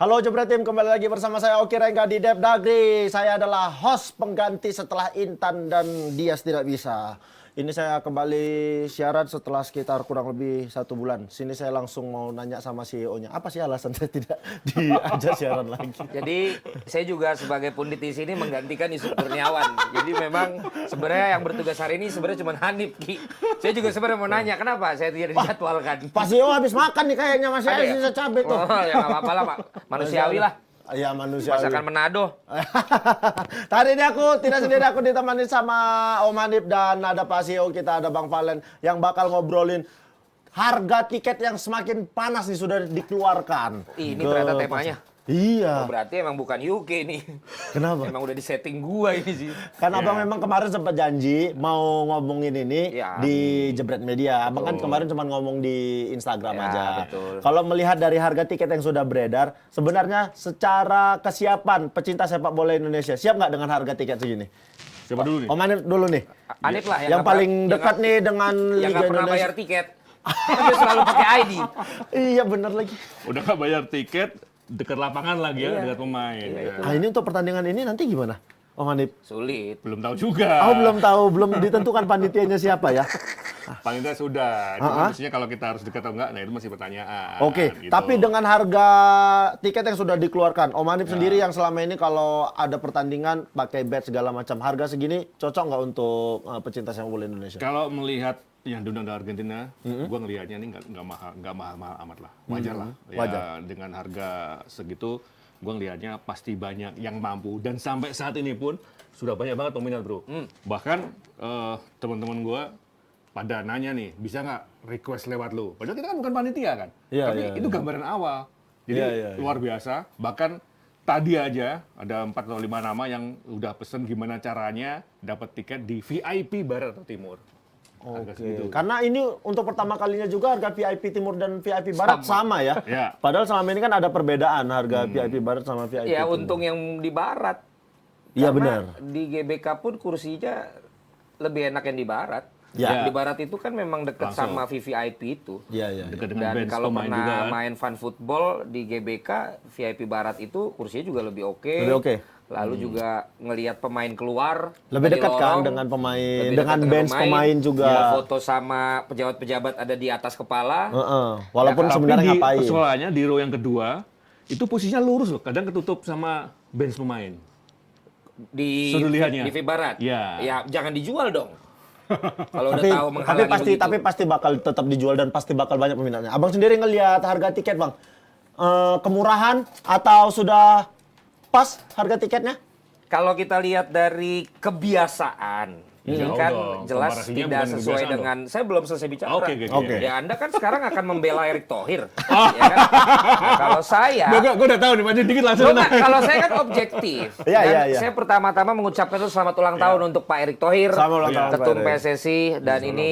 Halo Jebret Tim, kembali lagi bersama saya Oki Rengga di Dep Dagri. Saya adalah host pengganti setelah Intan dan Dias tidak bisa. Ini saya kembali siaran setelah sekitar kurang lebih 1 bulan. Sini saya langsung mau nanya sama CEO-nya. Apa sih alasan saya tidak diajak siaran lagi? Jadi saya juga sebagai pundit di sini menggantikan Yusuf Kurniawan. Jadi memang sebenarnya yang bertugas hari ini sebenarnya cuma Hanif, Ki. Saya juga sebenarnya mau nanya kenapa saya tidak dijadwalkan. Pak CEO habis makan nih kayaknya, masih ada sisa cabai tuh. Oh, ya nggak apa-apa lah, Pak. Manusiawi lah. Iya, manusiawi. Masakan Manado. Tadi ini aku tidak sendiri, aku ditemani sama Om Hanif dan ada Pak CEO kita, ada Bang Valen yang bakal ngobrolin harga tiket yang semakin panas nih sudah dikeluarkan. Ini ternyata temanya. Iya. Oh, berarti emang bukan UK nih. Kenapa? Emang udah disetting gua ini sih. Kan Abang memang kemarin sempat janji mau ngomongin ini Ya. di Jebret Media. Abang kan kemarin cuma ngomong di Instagram Ya, aja. betul. Kalau melihat dari harga tiket yang sudah beredar, sebenarnya secara kesiapan pecinta sepak bola Indonesia siap nggak dengan harga tiket segini? Siapa dulu nih? Om Hanif dulu nih. Hanif lah Yang nggak paling pernah- dekat nih dengan yang Liga nggak pernah Indonesia. bayar tiket. Kan dia selalu pakai ID. Iya bener lagi. Udah nggak bayar tiket, dekat lapangan lagi ya, dekat pemain. Ya. Nah ini untuk pertandingan ini nanti gimana? Om Hanif? Sulit. Belum tahu juga. Oh belum tahu, belum ditentukan panitianya siapa ya? Panitia sudah. Cuma maksudnya kalau kita harus dekat atau enggak, nah itu masih pertanyaan. Oke, gitu. tapi dengan harga tiket yang sudah dikeluarkan, Om Hanif sendiri yang selama ini kalau ada pertandingan pakai bet segala macam, harga segini cocok nggak untuk pecinta sepak bola Indonesia? Kalau melihat yang diundang dari Argentina, gua ngelihatnya ini nggak mahal amat lah, wajar lah. Ya, wajar. dengan harga segitu, gua ngelihatnya pasti banyak yang mampu dan sampai saat ini pun sudah banyak banget peminat bro. Bahkan teman-teman gua pada nanya nih, bisa nggak request lewat lu? Padahal kita kan bukan panitia kan, Iya, tapi iya, itu gambaran awal. Jadi Iya. luar biasa. Bahkan tadi aja ada 4 atau 5 nama yang udah pesen gimana caranya dapat tiket di VIP Barat atau Timur. Harga segitu. Karena ini untuk pertama kalinya juga harga VIP Timur dan VIP Barat sama ya. Ya. Padahal selama ini kan ada perbedaan harga VIP Barat sama VIP Ya Timur. untung yang di barat. Iya Karena benar. di GBK pun kursinya lebih enak yang di barat. Ya. Di barat itu kan memang dekat Langsung. sama VVIP itu. Iya, iya. Dekat dengan Dan bench kalau pemain pernah juga kan. main fun football di GBK, VIP barat itu kursinya juga lebih oke. Lebih oke. Lalu juga ngelihat pemain keluar. Lebih dari dekat kan lorong, dengan pemain, lebih dekat dengan bench pemain juga. Ya, foto sama pejabat-pejabat ada di atas kepala. Heeh. Walaupun Tapi sebenarnya di ngapain? persoalannya di row yang kedua itu posisinya lurus loh, kadang ketutup sama bench pemain. Di Suruh lihatnya. di VIP barat. Ya. Ya jangan dijual dong. Kalau udah tapi, tahu menghalangi begitu. tapi pasti bakal tetap dijual dan pasti bakal banyak peminatnya. Abang sendiri ngelihat harga tiket bang, kemurahan atau sudah pas harga tiketnya? Kalau kita lihat dari kebiasaan, ini Jauh kan dong. jelas Komparasinya tidak bukan sesuai kebiasaan dengan. Saya belum selesai bicara. Oke. Oke. Ya Anda kan sekarang akan membela Erick Thohir. Ya kan? Nah, kalau saya, Gue udah tahu nih, maju dikit langsung. Loh, Pak, kalau saya kan objektif. Iya, Dan iya. saya pertama-tama mengucapkan itu selamat ulang tahun untuk Pak Erick Thohir, Selamat ulang tahun, Ketum Pak Erick. PSSI, dan ini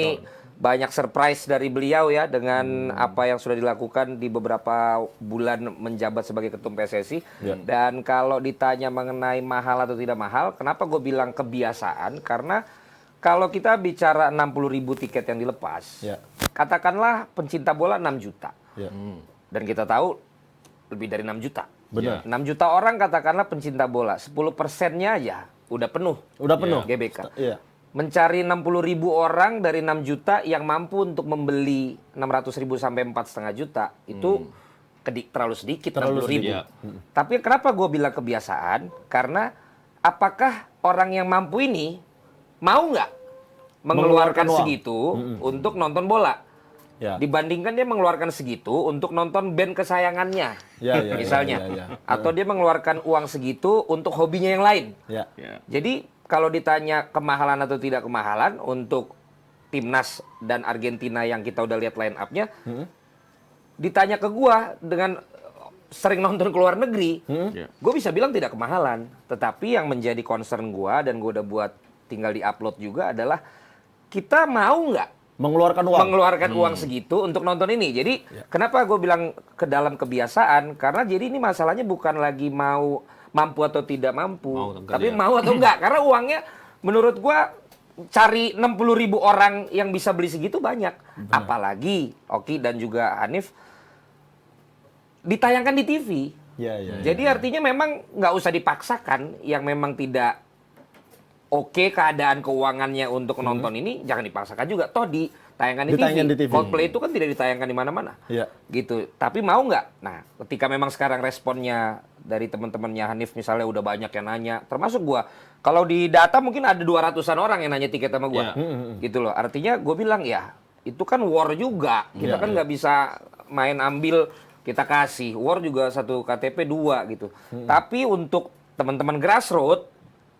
banyak surprise dari beliau ya dengan apa yang sudah dilakukan di beberapa bulan menjabat sebagai Ketum PSSI. Dan kalau ditanya mengenai mahal atau tidak mahal, kenapa gue bilang kebiasaan? Karena kalau kita bicara 60.000 tiket yang dilepas, Ya. katakanlah pencinta bola 6 juta. Ya. Dan kita tahu lebih dari 6 juta. Benar. 6 juta orang katakanlah pencinta bola, 10%-nya aja udah penuh. Udah penuh. GBK. Iya. Mencari 60.000 orang dari 6 juta yang mampu untuk membeli 600.000 sampai 4,5 juta, itu terlalu sedikit, Terlalu 60.000. sedikit. Tapi kenapa gue bilang kebiasaan? Karena apakah orang yang mampu ini mau nggak Mengeluarkan mengeluarkan uang. segitu untuk nonton bola? Ya. Dibandingkan dia mengeluarkan segitu untuk nonton band kesayangannya, Ya, ya, misalnya, ya, ya, ya. atau dia mengeluarkan uang segitu untuk hobinya yang lain. Ya. Ya. Jadi kalau ditanya kemahalan atau tidak kemahalan untuk timnas dan Argentina yang kita udah lihat line up-nya, ditanya ke gua dengan sering nonton ke luar negeri, Ya. gue bisa bilang tidak kemahalan. Tetapi yang menjadi concern gua dan gua udah buat tinggal di-upload juga adalah kita mau nggak Mengeluarkan uang. mengeluarkan uang segitu untuk nonton ini. Jadi kenapa gue bilang ke dalam kebiasaan? Karena jadi ini masalahnya bukan lagi mau mampu atau tidak mampu, Mau atau enggak, tapi ya. mau atau enggak. Karena uangnya menurut gue cari 60.000 orang yang bisa beli segitu banyak. Apalagi Oki dan juga Hanif ditayangkan di TV. Iya. Jadi artinya memang nggak usah dipaksakan yang memang tidak oke keadaan keuangannya untuk nonton ini, jangan dipaksakan juga. Toh ditayangkan di Ditayangkan TV. di TV. Coldplay itu kan tidak ditayangkan di mana-mana. Iya. Gitu. Tapi mau nggak? Nah, ketika memang sekarang responnya dari teman-temannya Hanif misalnya udah banyak yang nanya, termasuk gua. Kalau di data mungkin ada 200-an orang yang nanya tiket sama gua. Gitu loh. Artinya gue bilang ya, itu kan war juga. Kita kan nggak bisa main ambil kita kasih. War juga satu KTP 2 gitu. Tapi untuk teman-teman grassroots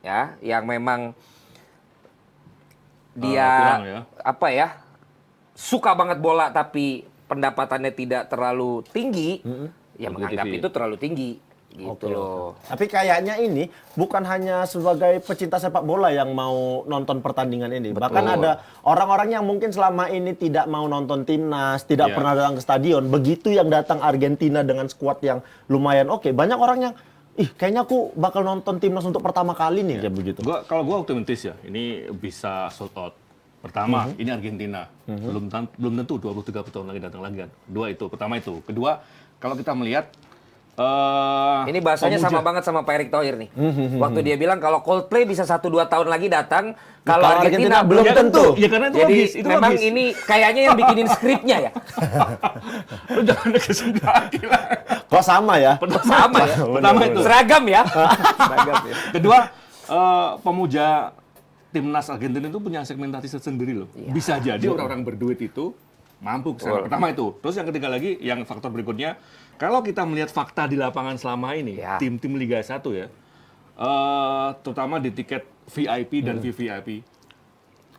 ya yang memang dia kurang ya. apa ya? Suka banget bola tapi pendapatannya tidak terlalu tinggi, ya Untuk menganggap TV. itu terlalu tinggi gitu Oke. loh. Tapi kayaknya ini bukan hanya sebagai pecinta sepak bola yang mau nonton pertandingan ini. Betul. Bahkan ada orang-orang yang mungkin selama ini tidak mau nonton timnas, tidak Iya. pernah datang ke stadion. Begitu yang datang Argentina dengan skuad yang lumayan oke. Banyak orang yang, kayaknya aku bakal nonton timnas untuk pertama kali nih, kayak begitu. Kalau gua optimis ya, ini bisa sold out. Pertama, ini Argentina. Belum tentu 20-30 tahun lagi datang lagi kan. Dua itu, pertama itu. Kedua, kalau kita melihat Ini bahasanya sama banget sama Pak Erick Thohir nih. Waktu dia bilang kalau Coldplay bisa 1-2 tahun lagi datang, kalau Kalau Argentina Argentina belum belum tentu. tentu. Ya, karena itu Jadi logis, itu memang logis. ini kayaknya yang bikinin skripnya ya. lu jangan ada kesukaan gila. Kok sama ya? Sama ya. Pertama itu. Seragam ya. Seragam ya. Kedua, pemuja timnas Argentina itu punya segmentasi tersendiri loh. Bisa jadi orang-orang berduit itu mampu ke sana. Pertama itu. Terus yang ketiga lagi, yang faktor berikutnya, kalau kita melihat fakta di lapangan selama ini, Ya. tim-tim Liga 1 ya, terutama di tiket VIP dan VVIP,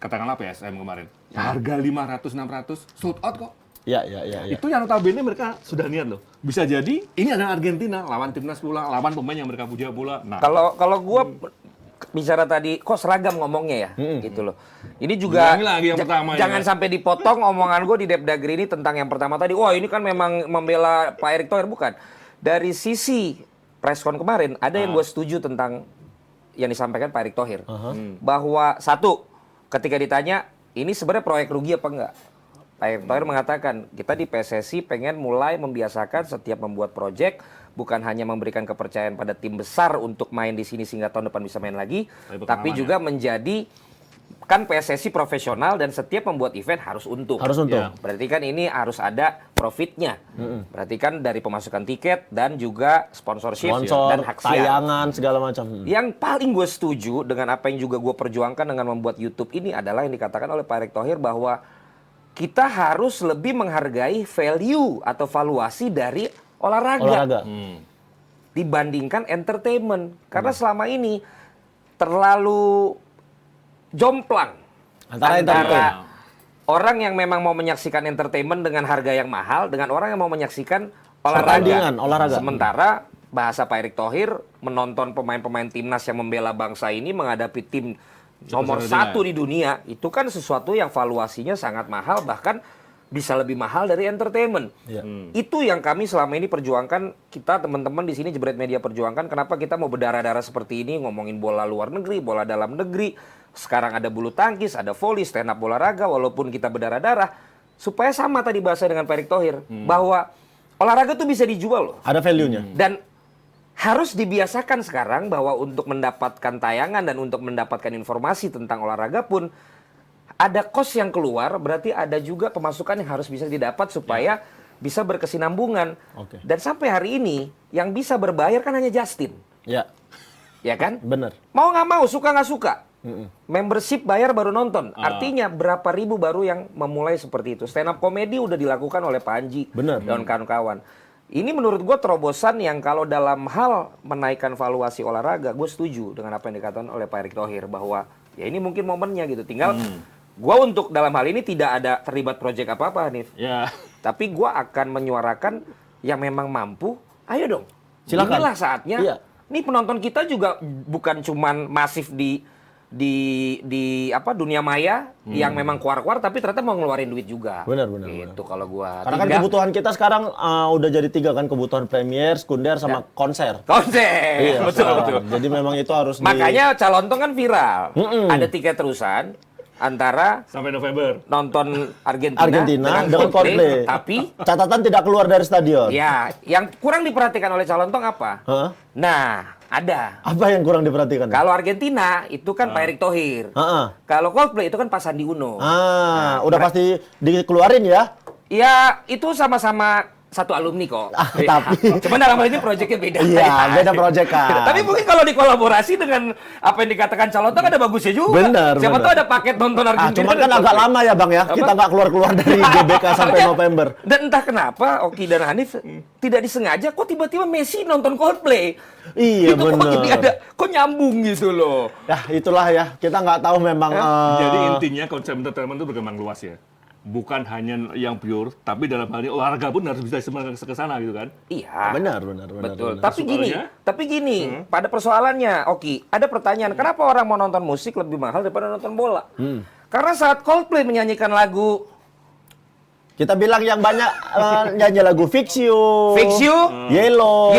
katakanlah PSM kemarin, harga 500-600 sold out kok. Iya. Itu yang notabene mereka sudah niat loh. Bisa jadi ini adalah Argentina lawan timnas pula, lawan pemain yang mereka puja pula. Nah, Kalau gua bicara tadi kok seragam ngomongnya ya, gitu loh. Ini juga Ulangi lagi yang pertama ya. jangan sampai dipotong omongan gue di Depdagri ini tentang yang pertama tadi. Wah, ini kan memang membela Pak Erick Thohir, bukan. Dari sisi preskon kemarin ada yang gue setuju tentang yang disampaikan Pak Erick Thohir. Bahwa satu, ketika ditanya ini sebenarnya proyek rugi apa enggak? Pak Erick Thohir mengatakan, kita di PSSI pengen mulai membiasakan setiap membuat proyek bukan hanya memberikan kepercayaan pada tim besar untuk main di sini sehingga tahun depan bisa main lagi, tapi juga menjadi kan PSSI profesional dan setiap membuat event harus untung. Harus untung. Ya. Berarti kan ini harus ada profitnya. Berarti kan dari pemasukan tiket dan juga sponsorship Sponsor, dan hak siar. tayangan, segala macam. Yang paling gue setuju dengan apa yang juga gue perjuangkan dengan membuat YouTube ini adalah yang dikatakan oleh Pak Erick Thohir bahwa kita harus lebih menghargai value atau valuasi dari olahraga. Dibandingkan entertainment. Karena selama ini terlalu jomplang Antara orang yang memang mau menyaksikan entertainment dengan harga yang mahal dengan orang yang mau menyaksikan Pertandingan, olahraga. Sementara bahasa Pak Erick Thohir menonton pemain-pemain timnas yang membela bangsa ini menghadapi tim nomor satu di dunia, itu kan sesuatu yang valuasinya sangat mahal, bahkan bisa lebih mahal dari entertainment. Iya. Itu yang kami selama ini perjuangkan, kita teman-teman di sini Jebret Media perjuangkan. Kenapa kita mau berdarah-darah seperti ini, ngomongin bola luar negeri, bola dalam negeri. Sekarang ada bulu tangkis, ada voli, stand up olahraga, walaupun kita berdarah-darah, supaya sama tadi bahasa dengan Pak Erick Thohir, bahwa olahraga tuh bisa dijual loh. Ada value-nya. Dan harus dibiasakan sekarang bahwa untuk mendapatkan tayangan dan untuk mendapatkan informasi tentang olahraga pun ada cost yang keluar, berarti ada juga pemasukan yang harus bisa didapat supaya bisa berkesinambungan. Oke. Dan sampai hari ini yang bisa berbayar kan hanya Justin, Ya, ya kan? benar. Mau nggak mau, suka nggak suka. Membership bayar baru nonton. Artinya berapa ribu baru yang memulai seperti itu. Stand up comedy udah dilakukan oleh Panji Benar. dan kawan-kawan. Ini menurut gue terobosan yang kalau dalam hal menaikkan valuasi olahraga, gue setuju dengan apa yang dikatakan oleh Pak Erick Thohir bahwa ya ini mungkin momennya gitu. Tinggal gue untuk dalam hal ini tidak ada terlibat proyek apa-apa, Hanif. ya. Tapi gue akan menyuarakan yang memang mampu, ayo dong. Silakan. Inilah saatnya. Iya. Nih penonton kita juga bukan cuman masif di apa dunia maya yang memang keluar-keluar, tapi ternyata mau ngeluarin duit juga. Benar. Gitu kalau gua. Karena kan kebutuhan kita sekarang udah jadi 3 kan, kebutuhan premier, sekunder, sama konser. konser. Iya, betul sekarang. betul. Jadi memang itu harus Makanya Calontong kan viral. Ada tiket terusan antara Sampai November. nonton Argentina dengan Coldplay. tapi Catatan tidak keluar dari stadion. ya yang kurang diperhatikan oleh calon tong apa? Hah? Nah, ada. Apa yang kurang diperhatikan? Kalau Argentina itu kan Pak Erick Thohir. Heeh. Kalau Coldplay itu kan Pak Sandi Uno. Udah pasti dikeluarin ya. Ya, itu sama-sama satu alumni kok. Tapi cuman dalam hal ini proyeknya beda. iya, beda proyek kan. Tapi mungkin kalau dikolaborasi dengan apa yang dikatakan calon tong ada bagusnya juga. Benar, Siapa benar. tahu ada paket nonton Argentina. Cuman kan dan agak Coldplay. lama ya Bang ya. Kita nggak keluar-keluar dari GBK sampai Makanya, November. Dan entah kenapa Oki dan Hanif tidak disengaja kok tiba-tiba Messi nonton Coldplay. Iya Itu kok benar. jadi ada kok nyambung gitu loh. Ya itulah ya. Kita nggak tahu memang. Jadi intinya konsep entertainment itu berkembang luas ya. Bukan hanya yang pure, tapi dalam hal ini olahraga pun harus bisa ke sana gitu kan. Iya. benar. Betul. benar. Tapi gini, pada persoalannya, Oki, ada pertanyaan, kenapa orang mau nonton musik lebih mahal daripada nonton bola? Karena saat Coldplay menyanyikan lagu Kita bilang yang banyak nyanyi lagu Fix You, Fix You, Yellow,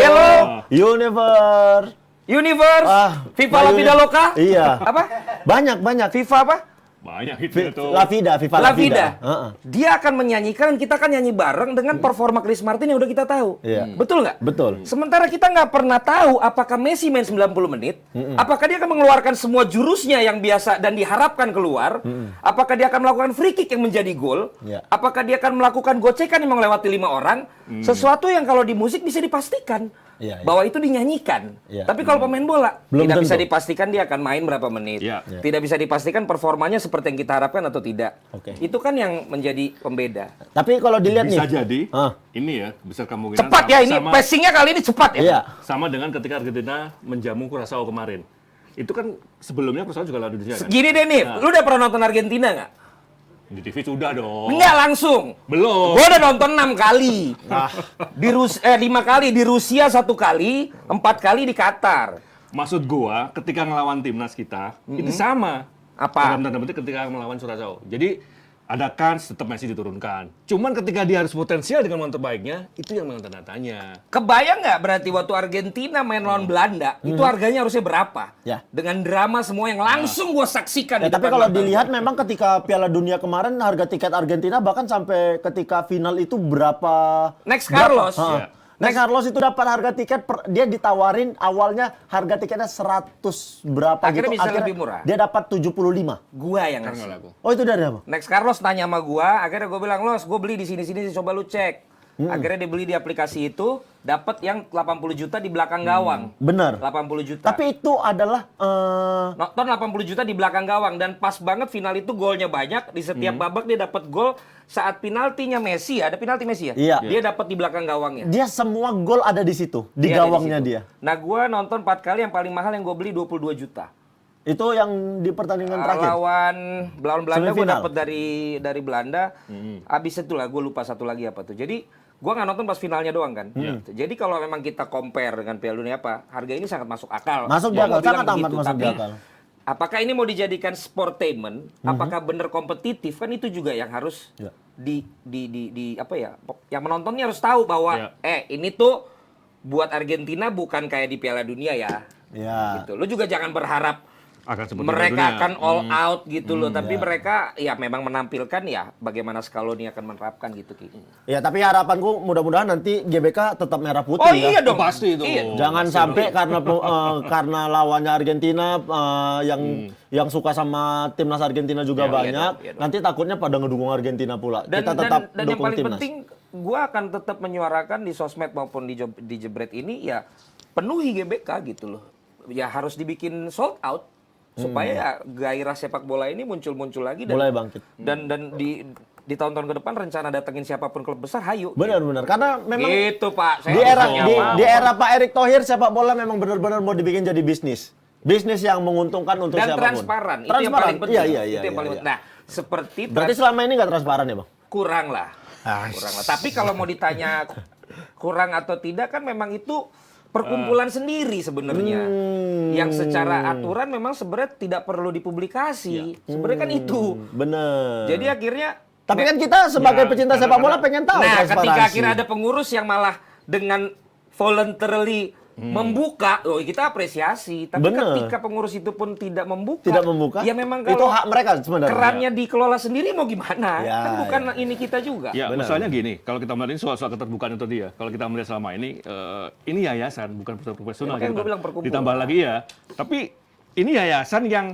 Universe, Viva La Vida Loca, Iya. apa? Banyak. Viva apa? Banyak itu tuh. Viva La La Vida. Heeh. Dia akan menyanyikan dan kita akan nyanyi bareng dengan performa Chris Martin yang udah kita tahu. Iya. Betul nggak? Betul. Sementara kita nggak pernah tahu apakah Messi main 90 menit, apakah dia akan mengeluarkan semua jurusnya yang biasa dan diharapkan keluar, apakah dia akan melakukan free kick yang menjadi gol, Iya. apakah dia akan melakukan gocekan yang melewati 5 orang, sesuatu yang kalau di musik bisa dipastikan. Iya. Bahwa itu dinyanyikan. Iya. Tapi kalau pemain bola Belum tidak bisa tentu. dipastikan dia akan main berapa menit. Iya. Tidak bisa dipastikan performanya seperti yang kita harapkan atau tidak. Oke. Itu kan yang menjadi pembeda. Tapi kalau dilihat Bisa nih. jadi Ah. ini ya besar kemungkinan Cepat ya ini sama, passingnya kali ini cepat ya. Iya. sama dengan ketika Argentina menjamu Curaçao kemarin. Itu kan sebelumnya Curaçao juga lawan Indonesia kan? Gini deh nih, lu udah pernah nonton Argentina nggak? Di TV sudah dong. Enggak langsung. Belum. Gua udah nonton 6 kali. Di 5 kali di Rusia 1 kali, 4 kali di Qatar. Maksud gua ketika ngelawan timnas kita itu sama. Apa? Dalam tanda petik ketika melawan Curaçao. Jadi ada kans tetap Messi diturunkan. Cuman ketika dia harus potensial dengan main terbaiknya, itu yang tanda tanya. Kebayang nggak berarti waktu Argentina main lawan Belanda, itu harganya harusnya berapa? Ya. Dengan drama semua yang langsung gua saksikan. Ya, di tapi depan kalau mata dilihat memang ketika Piala Dunia kemarin harga tiket Argentina bahkan sampai ketika final itu berapa? Next Carlos. Iya. Next Carlos itu dapat harga tiket dia ditawarin awalnya harga tiketnya 100 berapa Akhirnya gitu. bisa lebih murah. Dia dapat 75. Gua yang Kan ngasih. nggak laku. Oh itu dari apa? Next Carlos tanya sama gua, akhirnya gua bilang, "Los, gua beli di sini-sini coba lu cek." Akhirnya dia beli di aplikasi itu, dapat yang 80 juta di belakang gawang. Benar. 80 juta. Tapi itu adalah nonton 80 juta di belakang gawang dan pas banget final itu golnya banyak, di setiap babak dia dapat gol saat penaltinya Messi, ada penalti Messi ya? Iya. Dia dapat di belakang gawangnya. dia semua gol ada di situ, di Dia ada gawangnya situ. dia. Nah, gua nonton 4 kali, yang paling mahal yang gua beli 22 juta. Itu yang di pertandingan terakhir. Lawan Belanda gue Semifinal. dapet dari Belanda. Abis itu lah gue lupa satu lagi apa tuh. Jadi gue nggak nonton pas finalnya doang kan. Jadi kalau memang kita compare dengan Piala Dunia apa, harga ini sangat masuk akal. Masuk di Gua akal, mau bilang sangat amat begitu. masuk di Tapi akal. apakah ini mau dijadikan sportainment? Apakah bener kompetitif? Kan itu juga yang harus Ya. di apa ya? Yang menontonnya harus tahu bahwa ini tuh buat Argentina bukan kayak di Piala Dunia ya. Ya. Gitu. Lu juga jangan berharap Akan seperti mereka Piala Dunia. akan all out gitu loh, tapi ya. mereka ya memang menampilkan ya bagaimana Scaloni akan menerapkan gitu Ki. Ya tapi harapanku mudah-mudahan nanti GBK tetap merah putih Oh ya. iya dong. Pasti itu. Iya. Jangan sampai karena lawannya Argentina yang suka sama timnas Argentina juga Iya, banyak. iya dong. Nanti takutnya pada ngedukung Argentina pula. Dan, Kita tetap dan yang dukung paling timnas. penting, gua akan tetap menyuarakan di sosmed maupun di Jebret ini ya penuhi GBK gitu loh. Ya harus dibikin sold out supaya ya gairah sepak bola ini muncul lagi dan Mulai bangkit. dan di tahun-tahun ke depan rencana datengin siapapun klub besar, hayu. Benar-benar karena memang Gitu Pak. di era pesannya di, apa? di era Pak Erick Thohir sepak bola memang benar-benar mau dibikin jadi bisnis. Bisnis yang menguntungkan untuk dan siapapun. transparan. Itu yang paling penting. Iya. Itu yang paling penting. Nah, seperti Berarti selama ini nggak transparan ya, Bang? kurang lah. Kurang lah. Tapi kalau mau ditanya kurang atau tidak kan memang itu perkumpulan sendiri sebenarnya. Yang secara aturan memang sebenarnya tidak perlu dipublikasi. Sebenarnya kan itu. Bener. Jadi akhirnya Tapi kan kita sebagai pecinta sepak bola pengen tahu nah, transparansi. ketika akhirnya ada pengurus yang malah dengan voluntarily membuka, kita apresiasi. Tapi Bener. ketika pengurus itu pun tidak membuka, ya memang itu kalau hak mereka sebenarnya. kerannya dikelola sendiri mau gimana? Ya, Kan bukan ini kita juga. Ya, Benar. misalnya gini, kalau kita melihat ini soal keterbukaan itu tadi ya, kalau kita melihat selama ini yayasan, bukan perusahaan profesional. Ya, makanya gitu gua kan. bilang perkumpulan. Ditambah lagi ya, tapi ini yayasan yang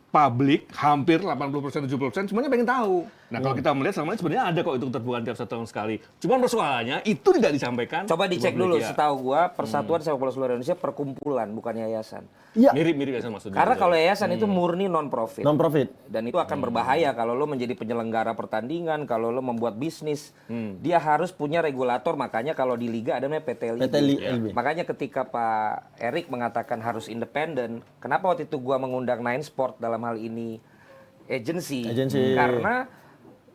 publik hampir 80% 70% semuanya pengen tahu. Nah, kalau kita melihat selama ini sebenarnya ada kok itu keterbukaan tiap 1 tahun sekali. Cuman persoalannya itu tidak disampaikan. Coba dicek ke dulu, publik, ya. setahu gua Persatuan Sepak Bola Seluruh Indonesia perkumpulan bukan yayasan. Iya. Mirip-mirip yayasan maksudnya. Karena kalau yayasan itu murni non profit. Non profit. Dan itu akan berbahaya kalau lo menjadi penyelenggara pertandingan, kalau lo membuat bisnis. Dia harus punya regulator, makanya kalau di liga ada namanya PT LIB. PT LIB. Makanya ketika Pak Erik mengatakan harus independen, kenapa waktu itu gua mengundang Nine Sport dalam hal ini agency? Karena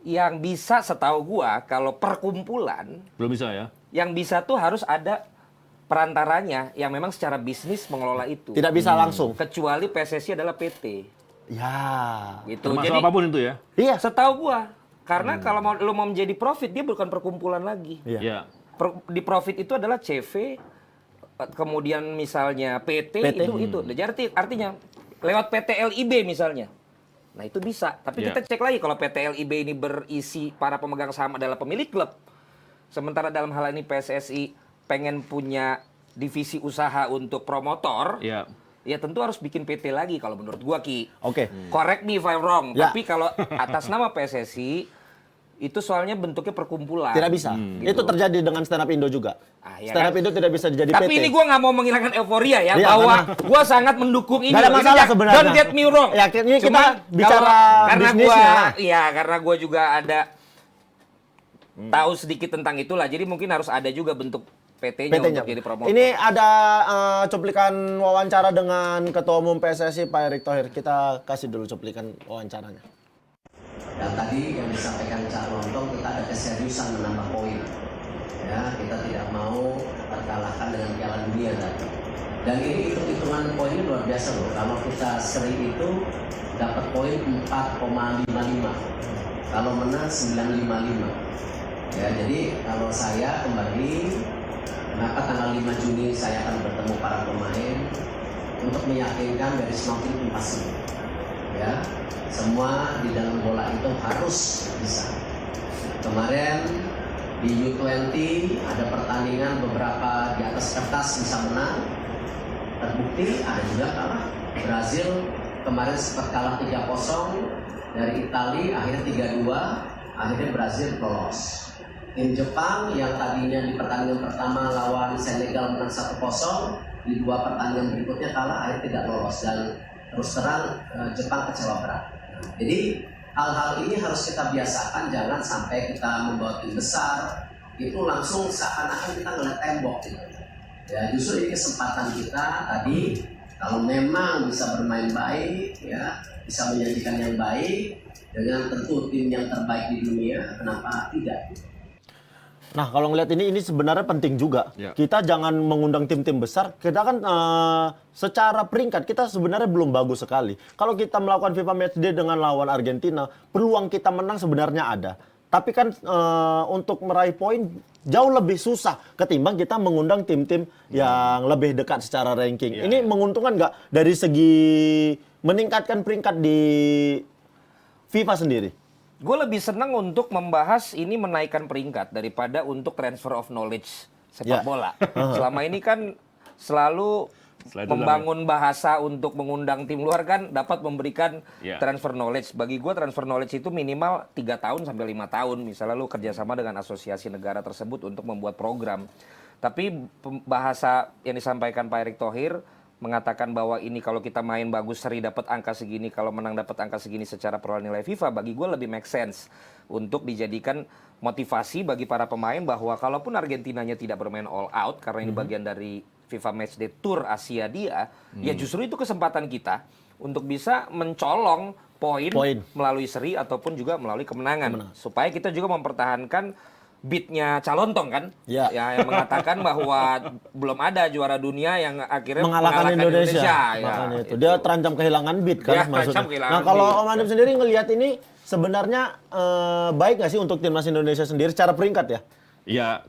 yang bisa setahu gua kalau perkumpulan, Belum bisa ya. yang bisa tuh harus ada perantaranya yang memang secara bisnis mengelola itu. Tidak bisa langsung. Kecuali PSSI adalah PT. Ya. Gitu. Termasuk Jadi apapun itu ya. Iya. setahu gua, karena kalau lo mau menjadi profit dia bukan perkumpulan lagi. Iya. Ya. Di profit itu adalah CV, kemudian misalnya PT. Itu. Jadi artinya lewat PT LIB misalnya. Nah itu bisa, tapi kita cek lagi kalau PT LIB ini berisi para pemegang saham adalah pemilik klub. Sementara dalam hal ini PSSI pengen punya divisi usaha untuk promotor, Ya. ya tentu harus bikin PT lagi kalau menurut gua, Ki. Oke. Correct me if I'm wrong, Ya. tapi kalau atas nama PSSI itu soalnya bentuknya perkumpulan. Tidak bisa. Gitu. Itu terjadi dengan Stand Up Indo juga. Ya Stand Up kan? Indo tidak bisa jadi Tapi PT. ini gue nggak mau menghilangkan euforia ya, Iya, bahwa karena- gue sangat mendukung ini. Nggak ada loh. masalah Ini sebenarnya. Don't get me wrong. Ya, ini kita Cuma bicara karena bisnisnya. karena gue juga ada tahu sedikit tentang itulah. Jadi mungkin harus ada juga bentuk PT-nya untuk jadi promotor. Ini ada cuplikan wawancara dengan Ketua Umum PSSI Pak Erick Thohir. Kita kasih dulu cuplikan wawancaranya. Dan tadi yang disampaikan Cak Lontong, kita ada keseriusan menambah poin. Ya, kita tidak mau terkalahkan dengan Piala Dunia tadi. Dan ini hitung-hitungan poinnya luar biasa loh. Kalau kita seri itu dapat poin 4,55. Kalau menang 9,55. Ya, jadi kalau saya kembali, kenapa tanggal 5 Juni saya akan bertemu para pemain untuk meyakinkan dari semakin impossible. Ya, semua di dalam bola itu harus bisa. Kemarin di U20 ada pertandingan beberapa di atas kertas bisa menang, terbukti ada juga kalah. Brazil kemarin sempat kalah 3-0 dari Italia, akhirnya 3-2, akhirnya Brazil lolos. Tim Jepang yang tadinya di pertandingan pertama lawan Senegal menang 1-0, di 2 pertandingan berikutnya kalah, akhirnya tidak lolos. Dan terus terang Jepang kecewa berat. Jadi hal-hal ini harus kita biasakan, jangan sampai kita membawa tim besar itu langsung seakan-akan kita ngeliat tembok gitu. Ya justru ini kesempatan kita tadi, kalau memang bisa bermain baik, ya bisa menyajikan yang baik dengan tentu tim yang terbaik di dunia, kenapa tidak? Nah, kalau ngelihat ini sebenarnya penting juga. Ya. Kita jangan mengundang tim-tim besar. Kita kan secara peringkat kita sebenarnya belum bagus sekali. Kalau kita melakukan FIFA Matchday dengan lawan Argentina, peluang kita menang sebenarnya ada. Tapi kan untuk meraih poin jauh lebih susah ketimbang kita mengundang tim-tim yang lebih dekat secara ranking. Ya, Ini ya. menguntungkan nggak dari segi meningkatkan peringkat di FIFA sendiri? Gue lebih senang untuk membahas ini menaikkan peringkat daripada untuk transfer of knowledge sepak Ya. bola. Selama ini kan selalu Setelah itu membangun bahasa untuk mengundang tim luar kan dapat memberikan Ya. transfer knowledge. Bagi gue transfer knowledge itu minimal 3 tahun sampai 5 tahun. Misalnya lu kerjasama dengan asosiasi negara tersebut untuk membuat program. Tapi bahasa yang disampaikan Pak Erick Thohir mengatakan bahwa ini kalau kita main bagus seri dapat angka segini, kalau menang dapat angka segini secara perolahan nilai FIFA, bagi gue lebih make sense untuk dijadikan motivasi bagi para pemain bahwa kalaupun Argentinanya tidak bermain all out karena ini bagian dari FIFA Matchday Tour Asia dia, ya justru itu kesempatan kita untuk bisa mencolong poin melalui seri ataupun juga melalui kemenangan. Supaya kita juga mempertahankan beatnya Calontong kan, Ya. yang mengatakan bahwa belum ada juara dunia yang akhirnya mengalahkan Indonesia. Ya, Makanya itu. Dia terancam kehilangan beat kan Dia maksudnya. terancam kehilangan Nah, kalau beat. Om Hanif sendiri ngelihat ini sebenarnya baik nggak sih untuk timnas Indonesia sendiri secara peringkat ya? Ya,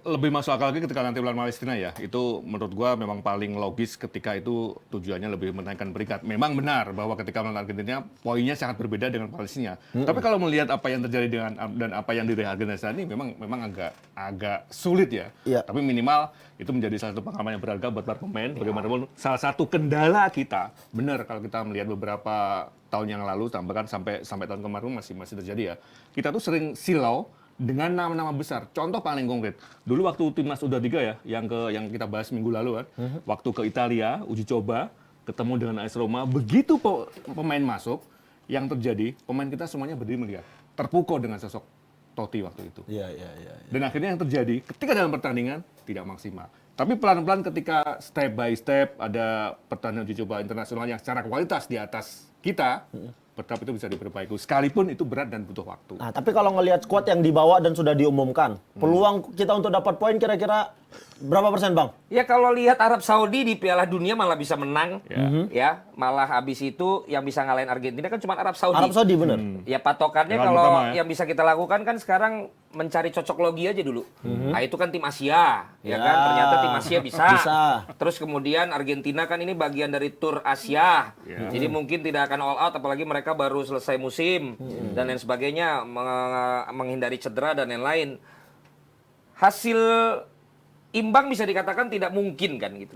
lebih masuk akal lagi ketika nanti melawan Palestina ya. Itu menurut gua memang paling logis ketika itu tujuannya lebih menaikkan peringkat. Memang benar bahwa ketika melawan Argentina poinnya sangat berbeda dengan Palestina. Tapi kalau melihat apa yang terjadi dan apa yang diraih Argentina ini memang agak sulit ya. Iya. Tapi minimal itu menjadi salah satu pengalaman yang berharga buat para pemain. Bagaimanapun salah satu kendala kita, benar kalau kita melihat beberapa tahun yang lalu, bahkan sampai tahun kemarin masih terjadi ya. Kita tuh sering silau dengan nama-nama besar. Contoh paling konkret, dulu waktu timnas U23 ya, yang kita bahas minggu lalu kan, waktu ke Italia uji coba, ketemu dengan AS Roma, begitu pemain masuk, yang terjadi pemain kita semuanya berdiri melihat, terpukau dengan sosok Totti waktu itu. Iya. Dan akhirnya yang terjadi, ketika dalam pertandingan tidak maksimal. Tapi pelan-pelan ketika step by step ada pertandingan uji coba internasional yang secara kualitas di atas kita, bertahap itu bisa diperbaiki. Sekalipun itu berat dan butuh waktu. Nah, tapi kalau ngelihat skuad yang dibawa dan sudah diumumkan, peluang kita untuk dapat poin kira-kira berapa persen, Bang? Ya kalau lihat Arab Saudi di Piala Dunia malah bisa menang, ya malah habis itu yang bisa ngalahin Argentina kan cuma Arab Saudi. Arab Saudi bener. Ya patokannya Lawan kalau pertama, ya. yang bisa kita lakukan kan sekarang mencari cocok logi aja dulu. Nah itu kan tim Asia, ya kan ternyata tim Asia bisa. Bisa. Terus kemudian Argentina kan ini bagian dari tur Asia, jadi mungkin tidak akan all out, apalagi mereka baru selesai musim dan lain sebagainya, menghindari cedera dan lain-lain. Hasil imbang bisa dikatakan tidak mungkin kan gitu.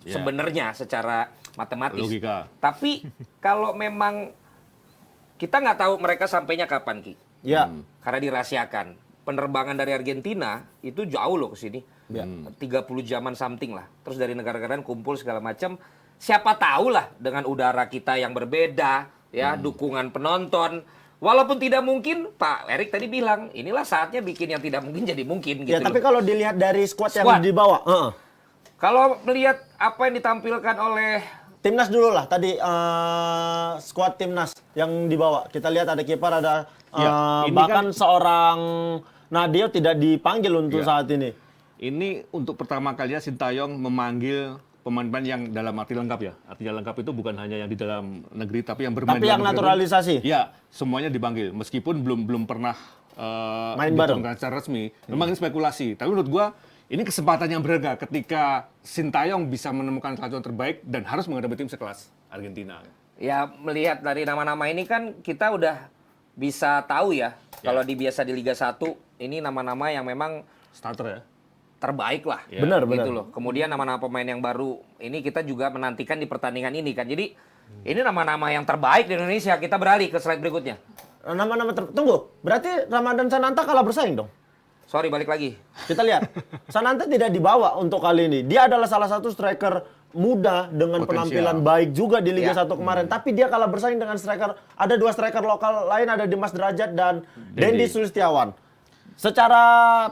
Sebenarnya secara matematis. Logika. Tapi kalau memang kita nggak tahu mereka sampainya kapan, Ki. Ya. Karena dirahasiakan. Penerbangan dari Argentina itu jauh loh ke sini. 30 jaman something lah. Terus dari negara-negara kumpul segala macam. Siapa tahu lah dengan udara kita yang berbeda, ya, dukungan penonton. Walaupun tidak mungkin, Pak Erik tadi bilang, inilah saatnya bikin yang tidak mungkin jadi mungkin gitu. Ya, tapi loh. kalau dilihat dari skuad yang dibawa, Kalau melihat apa yang ditampilkan oleh timnas dulu lah. Tadi skuad timnas yang dibawa. Kita lihat ada kiper, ada ini bahkan kan- seorang Nadio tidak dipanggil untuk saat ini. Ini untuk pertama kalinya Sintayong memanggil pemain-pemain yang dalam arti lengkap ya. Artinya lengkap itu bukan hanya yang di dalam negeri, tapi yang bermain Tapi dalam yang negeri. naturalisasi. Ya, semuanya dipanggil. Meskipun belum pernah Main bareng. diturunkan secara resmi. Memang ini spekulasi. Tapi menurut gua ini kesempatan yang berharga ketika Sintayong bisa menemukan kelajuan terbaik dan harus menghadapi tim sekelas Argentina. ya melihat dari nama-nama ini kan kita udah bisa tahu ya. Kalau biasa di Liga 1 ini nama-nama yang memang Starter ya. terbaik lah. Benar, gitu benar. loh. Kemudian nama-nama pemain yang baru ini kita juga menantikan di pertandingan ini kan. Jadi ini nama-nama yang terbaik di Indonesia. Kita beralih ke slide berikutnya. Nama-nama tunggu, berarti Ramadan Sananta kalah bersaing dong? Sorry, balik lagi. Kita lihat, Sananta tidak dibawa untuk kali ini. Dia adalah salah satu striker muda dengan Potensial. penampilan baik juga di Liga Ya. 1 kemarin. Tapi dia kalah bersaing dengan striker, ada 2 striker lokal lain, ada Dimas Derajat dan Dendi Sulistiawan. Secara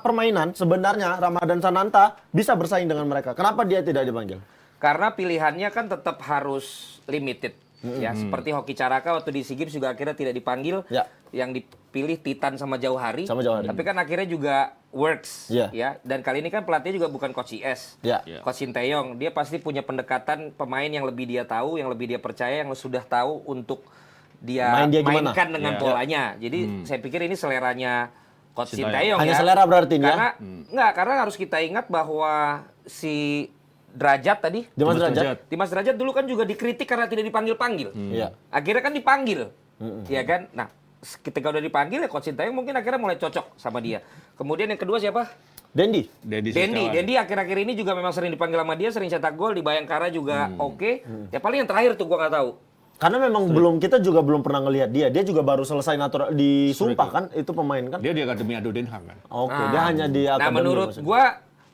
permainan, sebenarnya Ramadan Sananta bisa bersaing dengan mereka. Kenapa dia tidak dipanggil? Karena pilihannya kan tetap harus limited. Ya, seperti Hoki Caraka waktu di SEA Games juga akhirnya tidak dipanggil. Ya. Yang dipilih Titan sama Jauhari. Sama Jauhari. Tapi kan akhirnya juga works. Ya. Ya. Dan kali ini kan pelatihnya juga bukan Coach IS. Ya. Coach Sinteyong. Dia pasti punya pendekatan pemain yang lebih dia tahu, yang lebih dia percaya, yang sudah tahu untuk dia Main dia gimana? mainkan dengan Ya. polanya. Jadi saya pikir ini seleranya Coach Sinteyong Hanya ya. selera berarti ini ya? Karena enggak, karena harus kita ingat bahwa si Derajat tadi, Dimas Dimas Derajat? Dimas Derajat dulu kan juga dikritik karena tidak dipanggil-panggil. Iya. Akhirnya kan dipanggil. Ya kan? Nah, ketika udah dipanggil ya Coach Sinteyong mungkin akhirnya mulai cocok sama dia. Kemudian yang kedua siapa? Dendi. Dendi akhir-akhir ini juga memang sering dipanggil sama dia, sering cetak gol di Bayangkara juga oke. Ya paling yang terakhir tuh gua nggak tahu. Karena memang kita juga belum pernah ngelihat dia. Dia juga baru selesai natural disumpah kan, itu pemain kan? Dia di Akademi Ado Den Haag kan. Oke, dia hanya di Nah, akademi. menurut maksudnya. gua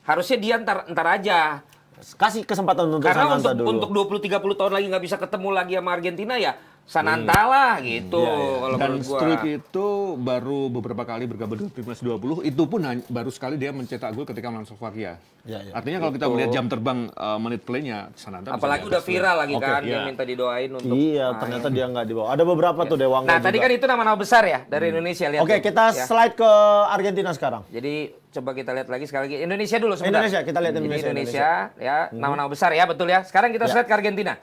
harusnya dia ntar aja. Kasih kesempatan untuk Karena Sananta dulu. untuk 20-30 tahun lagi nggak bisa ketemu lagi sama Argentina ya Sananta lah gitu. Kalau Dan menurut gua. Struijk itu baru beberapa kali bergabung dengan timnas 20, itu pun baru sekali dia mencetak gol ketika melawan Slovakia. Ya, ya. Artinya kalau kita melihat jam terbang menit play-nya Sananta bisa Apalagi di udah atas viral lagi Oke, kan, iya. dia minta didoain untuk. Iya, ternyata dia nggak dibawa. Ada beberapa tuh Dewangga Nah, juga. tadi kan itu nama-nama besar ya dari Indonesia lihat. Oke, tuh. kita Ya. slide ke Argentina sekarang. Jadi coba kita lihat lagi sekali lagi Indonesia dulu sebentar. Indonesia, kita lihat Jadi Indonesia. Indonesia ya, nama-nama besar ya, betul ya. Sekarang kita slide ke Argentina.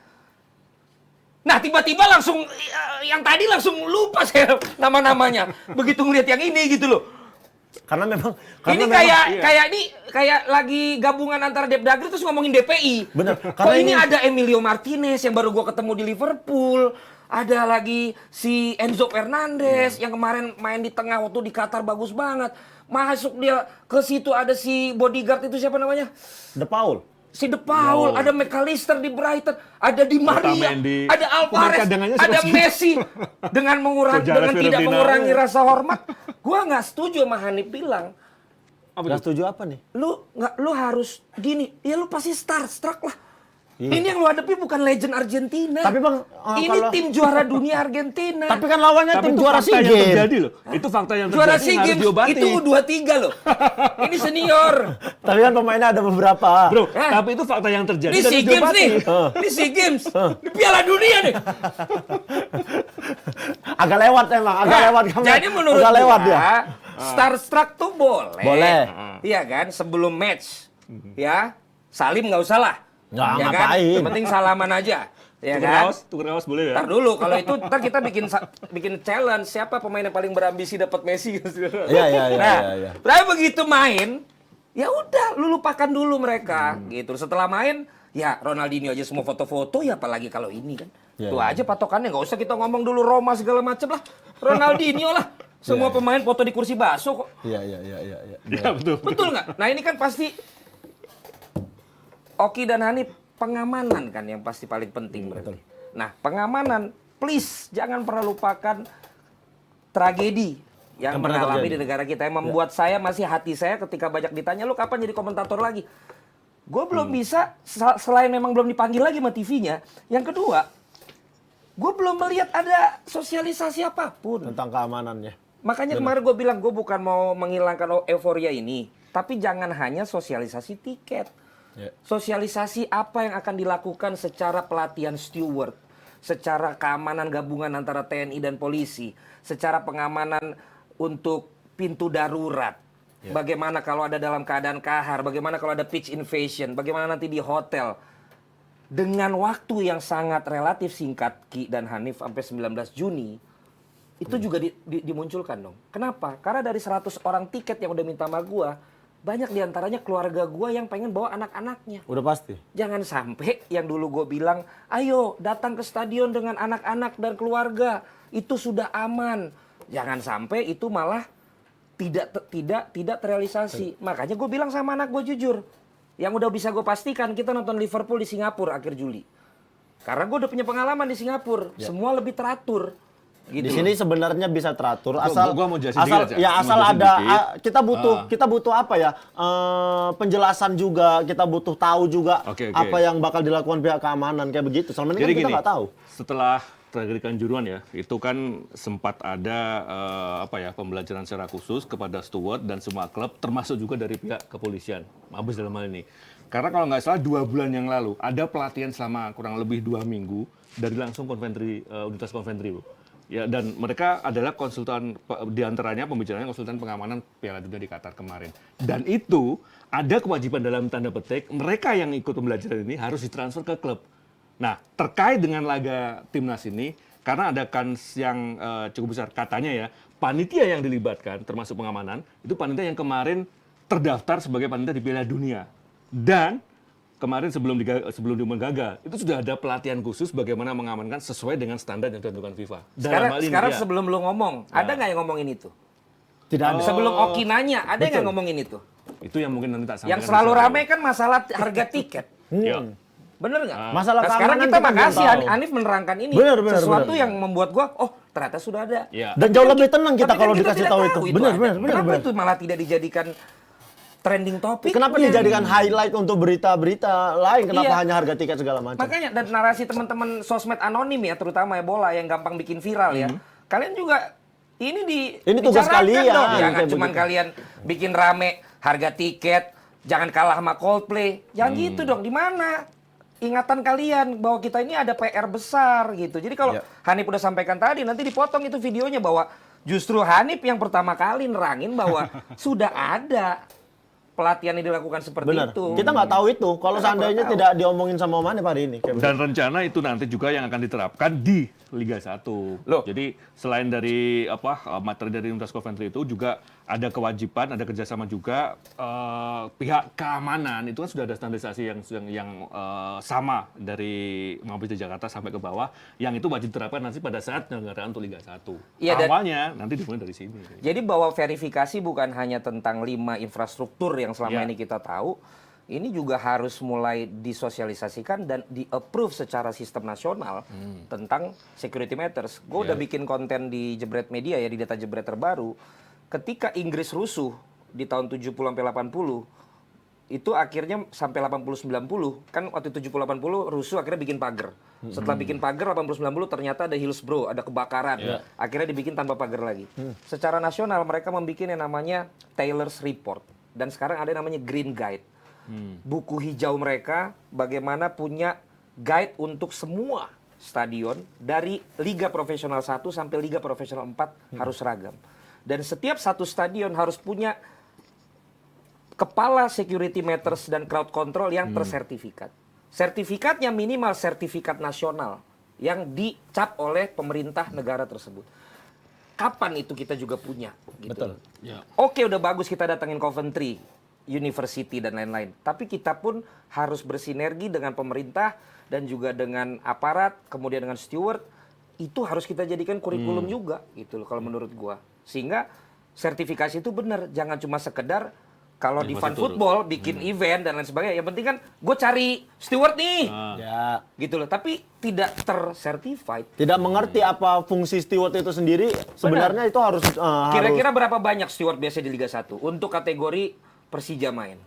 Nah, tiba-tiba langsung yang tadi langsung lupa saya nama-namanya. Begitu ngelihat yang ini gitu loh. Karena memang Ini kayak lagi gabungan antara Depdagri terus ngomongin DPI. Bener, Kok karena ini ini- ada Emilio Martinez yang baru gua ketemu di Liverpool. Ada lagi si Enzo Fernandez yang kemarin main di tengah waktu di Qatar bagus banget. Masuk dia ke situ ada si bodyguard itu siapa namanya? De Paul. Si De Paul, ada McAllister di Brighton, ada Di Maria, Otamendi. ada Pemain Alvarez, cadangannya ada siapa sih? Messi. Dengan Sejarah tidak Fiorentina. mengurangi rasa hormat, gua nggak setuju sama Hanif bilang. Gak setuju apa nih? Lu harus gini, ya lu pasti starstruck lah. Ini yang lu hadapi bukan legend Argentina. Tapi Bang, ini kalau- tim juara dunia Argentina. Tapi kan lawannya tim itu juara fakta SEA yang Games. terjadi loh. Itu fakta yang terjadi juara yang SEA harus Games diobati. itu U23 loh. Ini senior. Tapi kan pemainnya ada beberapa. Bro, tapi itu fakta yang terjadi Ini dan SEA harus Games diobati. nih. Ini SEA Games. Ini Piala Dunia nih. Agak lewat emang, agak lewat kamu. Jadi menurut agak lewat gua, dia. starstruck tuh boleh. Boleh. Iya kan, sebelum match. Ya, salim nggak usah lah. Nggak, Ya kan? ngapain. Yang penting salaman aja. Ya kan? Tuker kaos boleh ya? Ntar dulu, kalau itu ntar kita bikin challenge siapa pemain yang paling berambisi dapat Messi. Iya. Nah, tapi begitu main, ya udah, lu lupakan dulu mereka, gitu. Setelah main, ya Ronaldinho aja semua foto-foto, ya apalagi kalau ini kan. Ya, Itu ya. aja patokannya, nggak usah kita ngomong dulu Roma segala macem lah. Ronaldinho lah, semua pemain foto di kursi baso kok. Iya. Iya, betul. Betul nggak? Nah ini kan pasti Oki dan Hanif pengamanan kan yang pasti paling penting berarti. Nah pengamanan, please jangan pernah lupakan tragedi yang pernah mengalami terjadi. di negara kita yang membuat saya masih hati saya ketika banyak ditanya lu kapan jadi komentator lagi. Gue belum bisa selain memang belum dipanggil lagi sama TV-nya. Yang kedua, gue belum melihat ada sosialisasi apapun. Tentang keamanannya. Makanya kemarin gue bilang gue bukan mau menghilangkan euforia ini, tapi jangan hanya sosialisasi tiket. Ya. Sosialisasi apa yang akan dilakukan secara pelatihan steward, secara keamanan gabungan antara TNI dan polisi, secara pengamanan untuk pintu darurat. Bagaimana kalau ada dalam keadaan kahar, bagaimana kalau ada pitch invasion, bagaimana nanti di hotel. Dengan waktu yang sangat relatif singkat, Ki dan Hanif, sampai 19 Juni, itu juga dimunculkan dong. Kenapa? Karena dari 100 orang tiket yang udah minta sama gua, banyak diantaranya keluarga gua yang pengen bawa anak-anaknya. Udah pasti. Jangan sampai yang dulu gue bilang, ayo datang ke stadion dengan anak-anak dan keluarga, itu sudah aman. Jangan sampai itu malah tidak terrealisasi. Makanya gue bilang sama anak gue jujur, yang udah bisa gue pastikan kita nonton Liverpool di Singapura akhir Juli. Karena gue udah punya pengalaman di Singapura, semua lebih teratur. Gitu. Di sini sebenarnya bisa teratur asal gua mau jelasin asal dikit aja. ya Mau asal jelasin ada dikit. kita butuh apa ya penjelasan juga, kita butuh tahu juga Oke. apa yang bakal dilakukan pihak keamanan kayak begitu. Selama ini kan kita nggak tahu. Setelah tragedi Kanjuruhan ya, itu kan sempat ada pembelajaran secara khusus kepada steward dan semua klub, termasuk juga dari pihak kepolisian, Mabes dalam hal ini. Karena kalau nggak salah 2 bulan yang lalu ada pelatihan selama kurang lebih 2 minggu dari langsung unitas konventri, Bu. Ya, dan mereka adalah konsultan, diantaranya pembicaranya konsultan pengamanan Piala Dunia di Qatar kemarin. Dan itu ada kewajiban dalam tanda petik, mereka yang ikut pembelajaran ini harus ditransfer ke klub. Nah, terkait dengan laga timnas ini, karena ada kans yang cukup besar, katanya ya, panitia yang dilibatkan, termasuk pengamanan, itu panitia yang kemarin terdaftar sebagai panitia di Piala Dunia. Dan kemarin sebelum diumumkan gagal, itu sudah ada pelatihan khusus bagaimana mengamankan sesuai dengan standar yang ditentukan FIFA. Sekarang sebelum lu ngomong, ada nggak yang ngomongin itu? Tidak ada. Sebelum Oki nanya, ada nggak yang ngomongin itu? Itu yang mungkin nanti tak sampaikan. Yang selalu ramai kan masalah harga tiket. Ya. Bener nggak? Masalah Nah, sekarang keamanan kita kita makasih belum tahu. Hanif menerangkan ini. Bener, Sesuatu bener. yang membuat gua, oh ternyata sudah ada. Ya. Dan jauh lebih tenang kita Tapi kan kalau kita dikasih tidak tahu itu. Benar. Kenapa itu malah tidak dijadikan trending topik? Kenapa dijadikan highlight untuk berita-berita lain? Kenapa Iya. hanya harga tiket segala macam? Makanya dan narasi teman-teman sosmed anonim ya, terutama ya bola yang gampang bikin viral ya. Kalian juga ini tugas bicarakan kalian, dong. Jangan kayak cuma begitu. kalian bikin rame harga tiket, jangan kalah sama Coldplay. Jangan gitu dong. Di mana ingatan kalian bahwa kita ini ada PR besar gitu. Jadi kalau Hanif udah sampaikan tadi, nanti dipotong itu videonya bahwa justru Hanif yang pertama kali nerangin bahwa sudah ada pelatihan yang dilakukan seperti Benar. itu. Kita nggak tahu itu. Kalau seandainya tidak diomongin sama Mane pada ini. Kayak Dan rencana itu nanti juga yang akan diterapkan di Liga 1. Loh. Jadi selain dari materi dari Universitas Coventry itu juga ada kewajiban, ada kerjasama juga pihak keamanan itu kan sudah ada standarisasi yang sama dari Mabes Jakarta sampai ke bawah, yang itu wajib diterapkan nanti pada saat penyelenggaraan untuk Liga 1. Iya, dan- Awalnya nanti dimulai dari sini. Jadi bahwa verifikasi bukan hanya tentang 5 infrastruktur yang selama Ya. ini kita tahu, ini juga harus mulai disosialisasikan dan di-approve secara sistem nasional tentang security matters. Gue udah bikin konten di Jebret Media ya, di data Jebret terbaru. Ketika Inggris rusuh di tahun 70 sampai 80, itu akhirnya sampai 80-90, kan waktu 70-80 rusuh akhirnya bikin pagar. Setelah bikin pagar 80-90 ternyata ada Hillsborough, ada kebakaran. Akhirnya dibikin tanpa pagar lagi. Secara nasional mereka membuat yang namanya Taylor's Report. Dan sekarang ada yang namanya Green Guide. Buku hijau mereka bagaimana punya guide untuk semua stadion dari Liga Profesional 1 sampai Liga Profesional 4 harus seragam. Dan setiap satu stadion harus punya kepala security matters dan crowd control yang tersertifikat. Sertifikatnya minimal sertifikat nasional yang dicap oleh pemerintah negara tersebut. Kapan itu kita juga punya? Gitu. Betul. Ya. Oke, udah bagus kita datangin Coventry University dan lain-lain. Tapi kita pun harus bersinergi dengan pemerintah dan juga dengan aparat, kemudian dengan steward. Itu harus kita jadikan kurikulum juga gitu loh kalau menurut gua. Sehingga sertifikasi itu benar, jangan cuma sekedar kalau di fun football bikin event dan lain sebagainya. Yang penting kan gue cari steward nih. Ya. Gitu loh, tapi tidak tersertified. Tidak mengerti apa fungsi steward itu sendiri. Sebenarnya itu harus Kira-kira berapa banyak steward biasa di Liga 1 untuk kategori Persija main?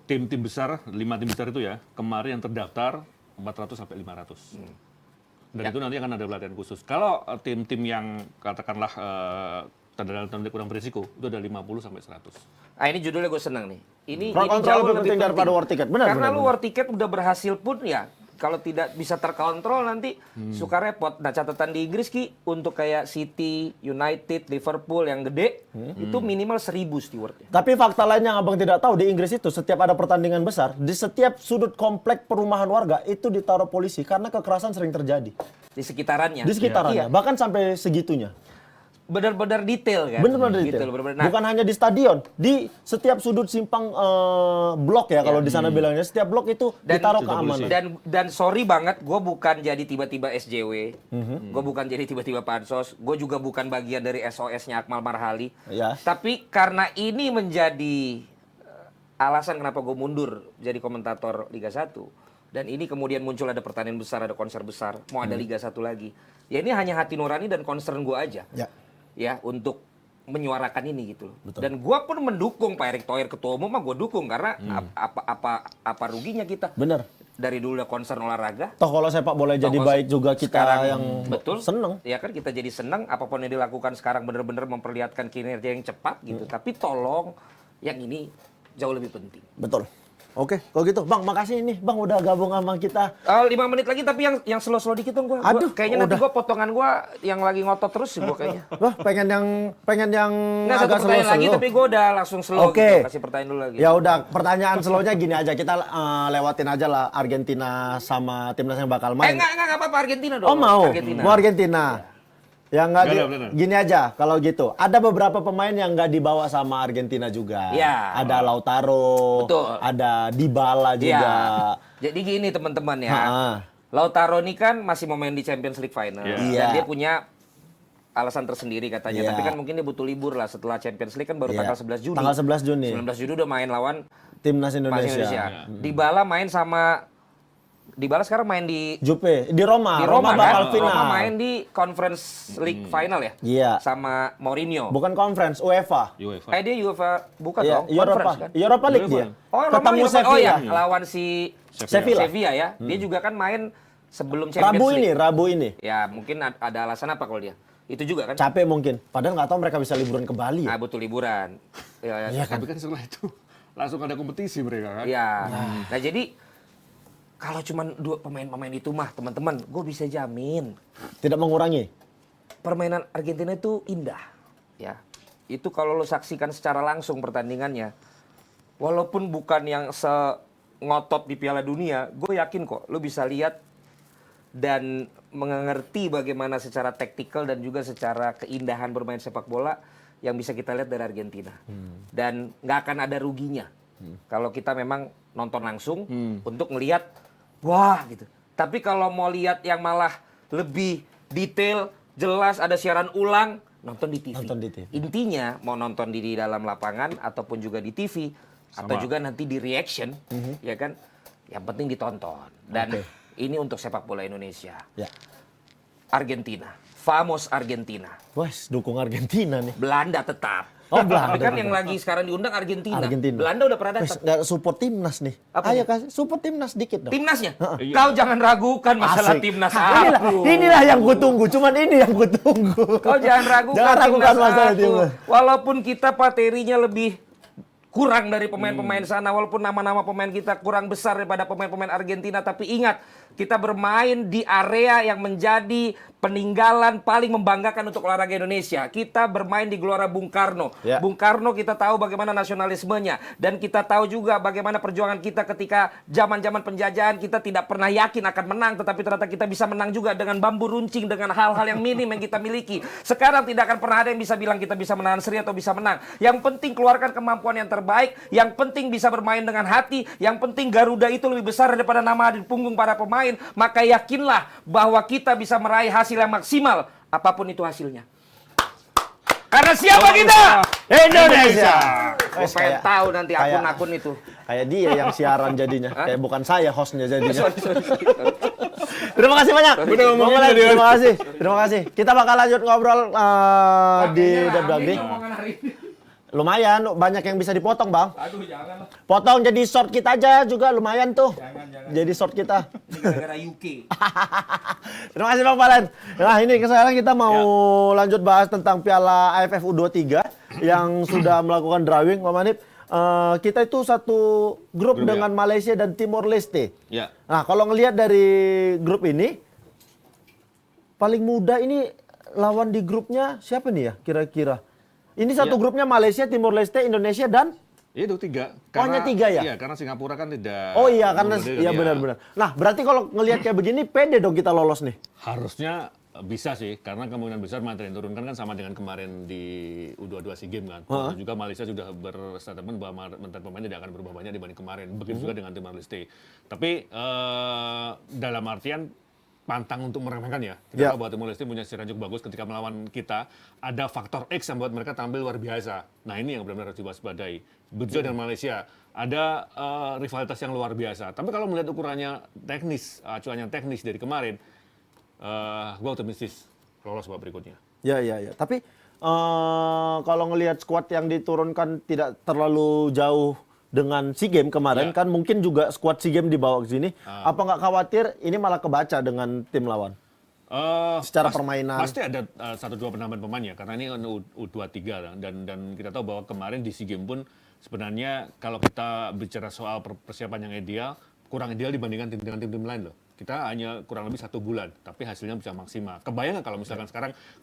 Tim-tim besar, 5 tim besar itu ya, kemarin yang terdaftar 400 sampai 500. Dan itu nanti akan ada pelatihan khusus. Kalau tim-tim yang katakanlah tanda kurang berisiko, itu ada 50 sampai 100. Ah, ini judulnya gue senang nih. Ini Crowd control jauh lebih penting daripada war ticket. Benar, Karena benar, lu benar. war ticket udah berhasil pun ya, kalau tidak bisa terkontrol nanti suka repot. Nah, catatan di Inggris Ki, untuk kayak City, United, Liverpool yang gede, itu minimal 1000 stewardnya. Tapi fakta lain yang abang tidak tahu, di Inggris itu setiap ada pertandingan besar, di setiap sudut komplek perumahan warga itu ditaruh polisi karena kekerasan sering terjadi Di sekitarannya. di sekitarnya, Iya. bahkan sampai segitunya. Benar-benar detail kan? Benar-benar Gitu detail. loh, benar-benar. Nah, Bukan hanya di stadion, di setiap sudut simpang blok ya kalau di sana bilangnya, setiap blok itu ditaruh keamanan. Dan sorry banget, gue bukan jadi tiba-tiba SJW, gue bukan jadi tiba-tiba pansos, gue juga bukan bagian dari SOS-nya Akmal Marhali. Ya. Tapi karena ini menjadi alasan kenapa gue mundur jadi komentator Liga 1, dan ini kemudian muncul ada pertandingan besar, ada konser besar, mau ada Liga 1 lagi. Ya ini hanya hati nurani dan concern gue aja. Ya, untuk menyuarakan ini gitu loh. Dan gua pun mendukung Pak Erick Thohir ketua umum, mah gue dukung karena apa ruginya kita. Bener. Dari dulu udah concern olahraga. Toh kalau sepak bola jadi Toh, baik juga kita sekarang yang betul seneng. Ya kan kita jadi seneng, apapun yang dilakukan sekarang benar-benar memperlihatkan kinerja yang cepat gitu. Tapi tolong yang ini jauh lebih penting. Betul. Oke, kalau gitu Bang, makasih nih Bang udah gabung sama kita. 5 menit lagi tapi yang slow-slow dikit dong gua. Aduh, Kayaknya nanti udah. gua potongan gua yang lagi ngotot terus sih gua kayaknya. Wah, pengen yang Nggak, satu agak pertanyaan lagi slow-slow. tapi gua udah langsung slow Oke. gitu. Kasih pertanyaan dulu lagi. Ya udah, pertanyaan slownya gini aja, kita lewatin aja lah Argentina sama timnas yang bakal main. Enggak apa-apa Argentina dong. Oh mau, Argentina. mau Argentina. Yang nggak Benar. gini aja, kalau gitu. Ada beberapa pemain yang nggak dibawa sama Argentina juga. Iya. Ada Lautaro, Betul. ada Dybala juga. Iya. Jadi gini teman-teman ya. Ha-ha. Lautaro ini kan masih mau main di Champions League final. Iya. Dan Iya. dia punya alasan tersendiri katanya. Iya. Tapi kan mungkin dia butuh libur lah setelah Champions League kan baru Iya. tanggal 11 Juni. Tanggal 11 Juni. 19 Juni udah main lawan Timnas Indonesia. Indonesia. Dybala main sama Dybala sekarang main di Jupe, di Roma. di Roma, bakal kan? final. Roma main di Conference League final ya? Iya. Sama Mourinho. Bukan conference, UEFA. UEFA. Dia UEFA bukan Iya, dong, Europa. Conference kan? Europa League dia. Oh, Roma Ketemu Europa. Sevilla. Oh ya, lawan si Sevilla. Sevilla ya. Dia juga kan main sebelum Champions League. Rabu ini. Ya, mungkin ada alasan apa kalau dia? Itu juga kan? Capek mungkin. Padahal nggak tahu mereka bisa liburan ke Bali. Nah, Ya? butuh liburan. Ya, Iya kan. Tapi kan setelah itu langsung ada kompetisi mereka kan. Iya. Nah, jadi kalau cuma 2 pemain-pemain itu mah, teman-teman, gue bisa jamin Tidak mengurangi. permainan Argentina itu indah. Ya. Itu kalau lo saksikan secara langsung pertandingannya. walaupun bukan yang ngotot di Piala Dunia, gue yakin kok lu bisa lihat dan mengerti bagaimana secara taktikal dan juga secara keindahan bermain sepak bola yang bisa kita lihat dari Argentina. Dan nggak akan ada ruginya kalau kita memang nonton langsung untuk ngelihat wah gitu. Tapi kalau mau lihat yang malah lebih detail, jelas, ada siaran ulang, nonton di TV. Nonton di TV. Intinya mau nonton di dalam lapangan ataupun juga di TV atau juga nanti di reaction, ya kan? Yang penting ditonton. Dan ini untuk sepak bola Indonesia. Ya. Argentina, Famos Argentina. Wes, dukung Argentina nih. Belanda tetap. Oh, Belanda. Tapi kan yang lagi sekarang diundang Argentina. Argentina. Belanda udah pernah Wes, datang. nggak support timnas nih. Apa Ayo nih? kasih support timnas dikit dong. Timnasnya? Iya. Kau jangan ragukan masalah Asik. timnas Inilah, aku. inilah yang kutunggu. Cuman ini yang kutunggu. Kau jangan ragukan, Jangan ragukan timnas masalah aku. timnas. Walaupun kita materinya lebih kurang dari pemain-pemain sana, walaupun nama-nama pemain kita kurang besar daripada pemain-pemain Argentina, tapi ingat, kita bermain di area yang menjadi peninggalan paling membanggakan untuk olahraga Indonesia. Kita bermain di Gelora Bung Karno. Ya. Bung Karno kita tahu bagaimana nasionalismenya, dan kita tahu juga bagaimana perjuangan kita ketika zaman-zaman penjajahan. Kita tidak pernah yakin akan menang, tetapi ternyata kita bisa menang juga dengan bambu runcing, dengan hal-hal yang minim yang kita miliki. Sekarang tidak akan pernah ada yang bisa bilang kita bisa menahan seri atau bisa menang. Yang penting keluarkan kemampuan yang terbaik, yang penting bisa bermain dengan hati, yang penting Garuda itu lebih besar daripada nama di punggung para pemain. Maka yakinlah bahwa kita bisa meraih hasil yang maksimal, apapun itu hasilnya. Karena siapa kita? Indonesia. Gue pengen tahu nanti akun-akun itu. Kayak dia yang siaran jadinya. Kayak bukan saya hostnya jadinya. Sorry. Terima kasih banyak. Udah ngomongin Ngobrol, tadi, terima kasih. Terima kasih. Kita bakal lanjut ngobrol di Dagri. Lumayan, banyak yang bisa dipotong, Bang. Aduh, jangan lah. Potong jadi short kita aja juga lumayan tuh. Jangan. Jadi short kita. Ini gara-gara UK. Terima kasih Bang Valen. Nah ini sekarang kita mau lanjut bahas tentang Piala AFF U23 yang sudah melakukan drawing, Pak Manip. Kita itu satu grup dengan Malaysia dan Timor Leste. Ya. Nah kalau ngelihat dari grup ini, paling muda ini lawan di grupnya siapa nih ya kira-kira? Ini satu grupnya Malaysia, Timor Leste, Indonesia dan Itu 3. hanya 3 ya? Iya, karena Singapura kan tidak. oh iya karena belum ada, iya ya. benar-benar. Nah berarti kalau ngelihat kayak begini pede dong kita lolos nih. Harusnya bisa sih, karena kemungkinan besar materi yang turunkan kan sama dengan kemarin di U22 SEA Games kan. Dan juga Malaysia sudah berstatement bahwa menteri pemain tidak akan berubah banyak dibanding kemarin. Begitu juga dengan Timor Leste. Tapi dalam artian pantang untuk meremehkan ya. Kita tahu bahwa Timor Leste punya sejarah cukup bagus ketika melawan kita. Ada faktor X yang membuat mereka tampil luar biasa. Nah ini yang benar-benar harus diwaspadai. Begitu juga dengan Malaysia. Ada rivalitas yang luar biasa. Tapi kalau melihat ukurannya teknis, acuannya teknis dari kemarin, gue optimistis lolos babak berikutnya. Ya. Tapi kalau ngelihat skuad yang diturunkan tidak terlalu jauh dengan SEA Games kemarin, kan mungkin juga skuad SEA Games dibawa ke sini. Apa nggak khawatir ini malah kebaca dengan tim lawan? Secara permainan. Pasti ada 1-2 penambahan pemain ya, karena ini U23 dan kita tahu bahwa kemarin di SEA Games pun sebenarnya kalau kita bicara soal persiapan yang ideal, kurang ideal dibandingkan dengan tim-tim lain loh. Kita hanya kurang lebih 1 bulan, tapi hasilnya bisa maksimal. Kebayang nggak kalau misalkan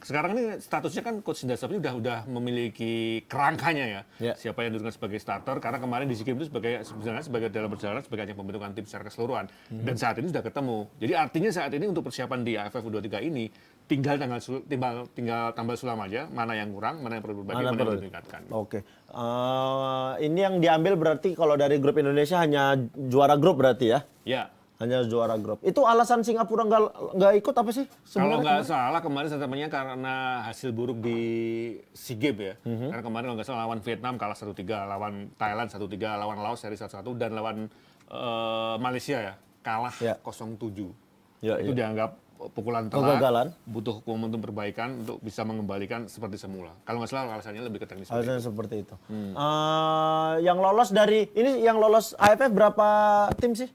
sekarang ini statusnya kan Coach Indra Safri udah memiliki kerangkanya ya. Siapa yang dudukkan sebagai starter, karena kemarin di SEA Games itu sebagai dalam perjalanan sebagai ajang pembentukan tim secara keseluruhan. Dan saat ini sudah ketemu. Jadi artinya saat ini untuk persiapan di AFF U23 ini tinggal tambal sulam aja, mana yang kurang, mana yang perlu diperbaiki, mana yang perlu ditingkatkan. Oke. Ini yang diambil berarti kalau dari grup Indonesia hanya juara grup berarti ya? Ya. Hanya juara grup. Itu alasan Singapura nggak ikut apa sih? Kalau nggak salah kemarin sentimennya karena hasil buruk di SEA Games ya. Karena kemarin kalau nggak salah lawan Vietnam kalah 1-3, lawan Thailand 1-3, lawan Laos seri 1-1, dan lawan Malaysia ya kalah 0-7. Itu dianggap pukulan telak, butuh momentum perbaikan untuk bisa mengembalikan seperti semula. Kalau nggak salah alasannya lebih ke teknis. Alasannya seperti itu. Yang lolos yang lolos AFF berapa tim sih?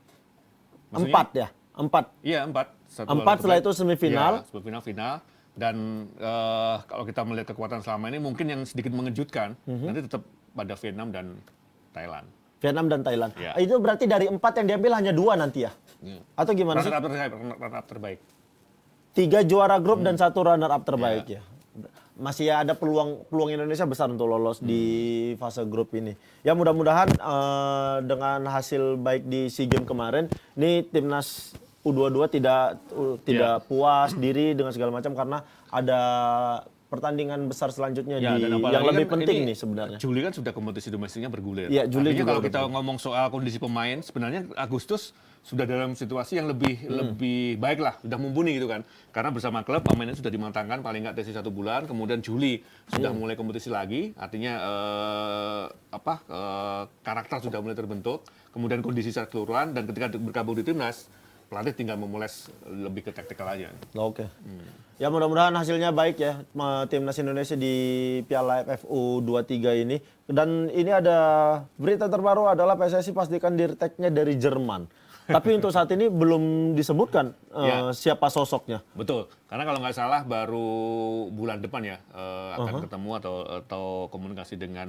Maksudnya? 4 ya? 4. Iya, 4. 4 setelah itu semifinal. Ya, semifinal, final. Dan kalau kita melihat kekuatan selama ini mungkin yang sedikit mengejutkan, nanti tetap pada Vietnam dan Thailand. Vietnam dan Thailand. Ya. Itu berarti dari 4 yang diambil hanya 2 nanti ya? Atau gimana sih? Runner up terbaik. 3 juara grup dan 1 runner up terbaik ya. masih ada peluang Indonesia besar untuk lolos di fase grup ini. Ya mudah-mudahan dengan hasil baik di SEA Games kemarin, ini timnas U22 tidak puas diri dengan segala macam karena ada pertandingan besar selanjutnya Ya, dan apalagi yang lebih kan penting ini nih sebenarnya. Juli kan sudah kompetisi domestiknya bergulir. Iya, Juli Artinya juga kalau kita bergulir. ngomong soal kondisi pemain, sebenarnya Agustus sudah dalam situasi yang lebih baik lah, sudah mumpuni gitu kan. Karena bersama klub pemainnya sudah dimatangkan paling nggak tes 1 bulan, kemudian Juli sudah mulai kompetisi lagi, artinya karakter sudah mulai terbentuk, kemudian kondisi secara keseluruhan, dan ketika bergabung di timnas, pelatih tinggal memoles lebih ke taktikal aja. Oke. Ya mudah-mudahan hasilnya baik ya timnas Indonesia di Piala AFF U23 ini. Dan ini ada berita terbaru adalah PSSI pastikan dirteknya dari Jerman. Tapi untuk saat ini belum disebutkan siapa sosoknya. Betul, karena kalau nggak salah baru bulan depan ya akan ketemu atau komunikasi dengan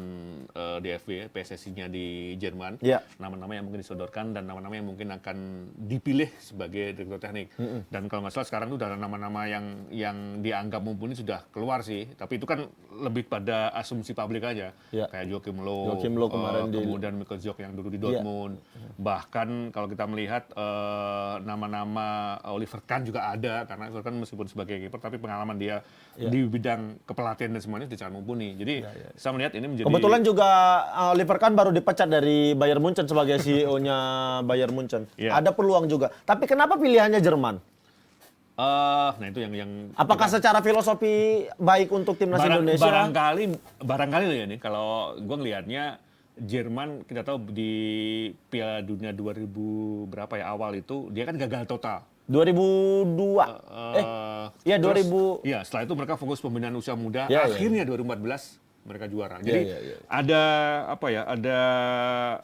DFB ya, PSSI-nya di Jerman. Iya. Nama-nama yang mungkin disodorkan dan nama-nama yang mungkin akan dipilih sebagai direktur teknik. Dan kalau nggak salah sekarang itu udah ada nama-nama yang dianggap mumpuni sudah keluar sih. Tapi itu kan lebih pada asumsi publik aja. Iya. Kayak Joachim Low kemarin kemudian Michael Zorc yang dulu di Dortmund. Bahkan kalau kita melihat nama-nama Oliver Kahn juga ada, karena Oliver Kahn meskipun sebagai kiper tapi pengalaman dia di bidang kepelatihan dan semuanya sangat mumpuni. Jadi saya melihat ini menjadi Kebetulan juga Oliver Kahn baru dipecat dari Bayern Munchen sebagai CEO-nya Bayern Munchen. Iya. Ada peluang juga. Tapi kenapa pilihannya Jerman? nah itu yang Apakah secara filosofi baik untuk timnas Indonesia? barangkali loh ya nih, kalau gue ngelihatnya Jerman kita tahu di Piala Dunia 2000 berapa ya awal itu dia kan gagal total. 2002. Iya 2000. Iya, setelah itu mereka fokus pembinaan usia muda. Ya, Akhirnya 2014 mereka juara. Jadi ada ada